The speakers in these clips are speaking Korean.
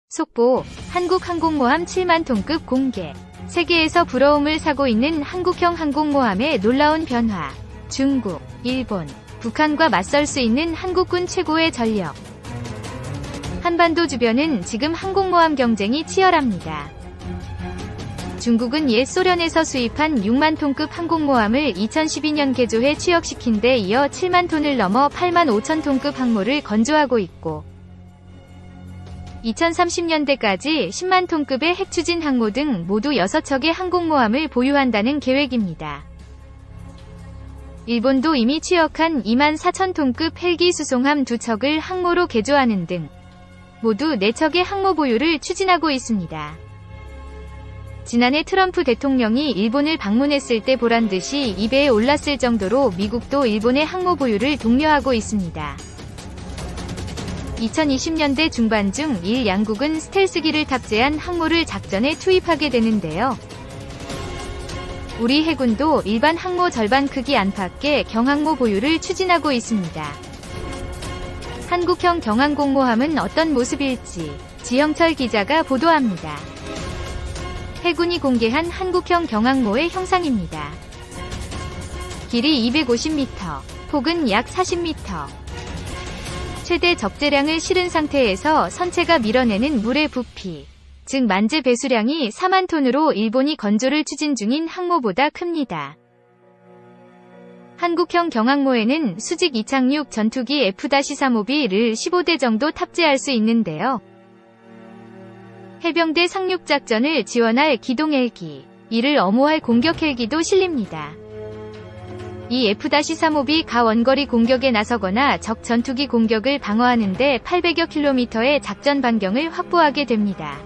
속보, 한국항공모함 7만 톤급 공개. 세계에서 부러움을 사고 있는 한국형 항공모함의 놀라운 변화. 중국, 일본, 북한과 맞설 수 있는 한국군 최고의 전력. 한반도 주변은 지금 항공모함 경쟁이 치열합니다. 중국은 옛 소련에서 수입한 6만 톤급 항공모함을 2012년 개조해 취역시킨 데 이어 7만 톤을 넘어 8만 5천 톤급 항모를 건조하고 있고 2030년대까지 10만 톤급의 핵추진 항모 등 모두 6척의 항공모함을 보유한다는 계획입니다. 일본도 이미 취역한 2만 4천 톤급 헬기 수송함 2척을 항모로 개조하는 등 모두 4척의 항모 보유를 추진하고 있습니다. 지난해 트럼프 대통령이 일본을 방문했을 때 보란듯이 2배에 올랐을 정도로 미국도 일본의 항모 보유를 독려하고 있습니다. 2020년대 중반중 양국은 스텔스기를 탑재한 항모를 작전에 투입하게 되는데요. 우리 해군도 일반 항모 절반 크기 안팎의 경항모 보유를 추진하고 있습니다. 한국형 경항공모함은 어떤 모습일지 지형철 기자가 보도합니다. 해군이 공개한 한국형 경항모의 형상입니다. 길이 250m, 폭은 약 40m. 최대 적재량을 실은 상태에서 선체가 밀어내는 물의 부피, 즉 만재 배수량이 4만 톤으로 일본이 건조를 추진 중인 항모보다 큽니다. 한국형 경항모에는 수직 이착륙 전투기 F-35B를 15대 정도 탑재할 수 있는데요. 해병대 상륙작전을 지원할 기동 헬기, 이를 엄호할 공격 헬기도 실립니다. 이 F-35B 가 원거리 공격에 나서거나 적 전투기 공격을 방어하는 데 800여 킬로미터의 작전 반경을 확보하게 됩니다.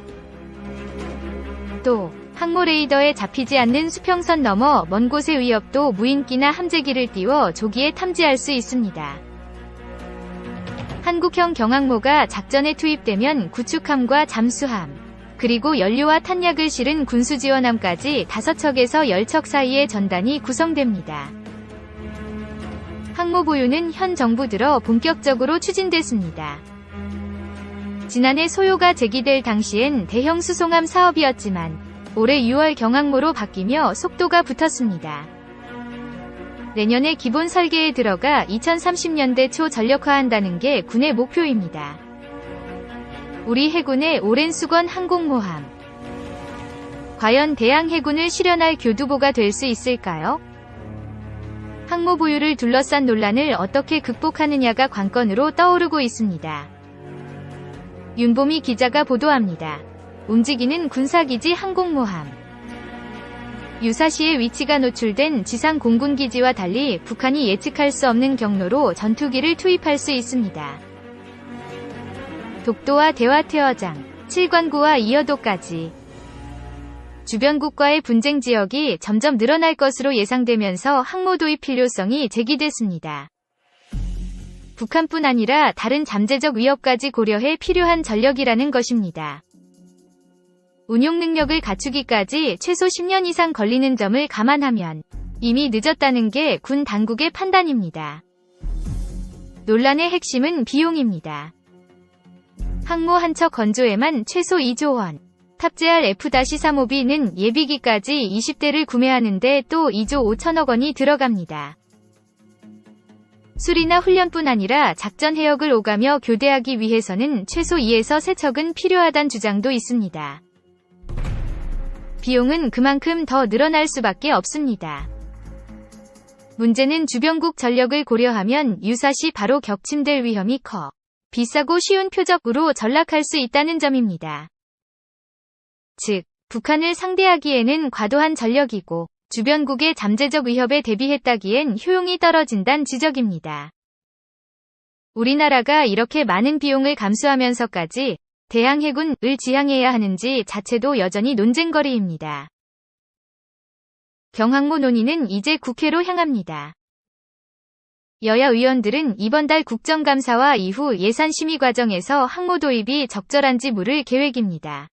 또 항모 레이더에 잡히지 않는 수평선 너머 먼 곳의 위협도 무인기나 함재기를 띄워 조기에 탐지할 수 있습니다. 한국형 경항모가 작전에 투입되면 구축함과 잠수함, 그리고 연료와 탄약을 실은 군수지원함까지 5척에서 10척 사이의 전단이 구성됩니다. 항모 보유는 현 정부 들어 본격적으로 추진됐습니다. 지난해 소요가 제기될 당시엔 대형 수송함 사업이었지만 올해 6월 경항모로 바뀌며 속도가 붙었습니다. 내년에 기본 설계에 들어가 2030년대 초 전력화한다는 게 군의 목표입니다. 우리 해군의 오랜 수건 항공모함. 과연 대양 해군을 실현할 교두보가 될 수 있을까요? 항모 보유를 둘러싼 논란을 어떻게 극복하느냐가 관건으로 떠오르고 있습니다. 윤보미 기자가 보도합니다. 움직이는 군사기지 항공모함. 유사시의 위치가 노출된 지상 공군기지와 달리 북한이 예측할 수 없는 경로로 전투기를 투입할 수 있습니다. 독도와 대화태어장, 칠관구와 이어도까지 주변국과의 분쟁 지역이 점점 늘어날 것으로 예상되면서 항모 도입 필요성이 제기됐습니다. 북한뿐 아니라 다른 잠재적 위협까지 고려해 필요한 전력이라는 것입니다. 운용 능력을 갖추기까지 최소 10년 이상 걸리는 점을 감안하면 이미 늦었다는 게 군 당국의 판단입니다. 논란의 핵심은 비용입니다. 항모 한 척 건조에만 최소 2조 원, 탑재할 F-35B는 예비기까지 20대를 구매하는데 또 2조 5천억 원이 들어갑니다. 수리나 훈련뿐 아니라 작전 해역을 오가며 교대하기 위해서는 최소 2에서 3척은 필요하다는 주장도 있습니다. 비용은 그만큼 더 늘어날 수밖에 없습니다. 문제는 주변국 전력을 고려하면 유사시 바로 격침될 위험이 커 비싸고 쉬운 표적으로 전락할 수 있다는 점입니다. 즉, 북한을 상대하기에는 과도한 전력이고 주변국의 잠재적 위협에 대비했다기엔 효용이 떨어진다는 지적입니다. 우리나라가 이렇게 많은 비용을 감수하면서까지 대양 해군을 지향해야 하는지 자체도 여전히 논쟁거리입니다. 경항모 논의는 이제 국회로 향합니다. 여야 의원들은 이번 달 국정감사와 이후 예산심의 과정에서 항모 도입이 적절한지 물을 계획입니다.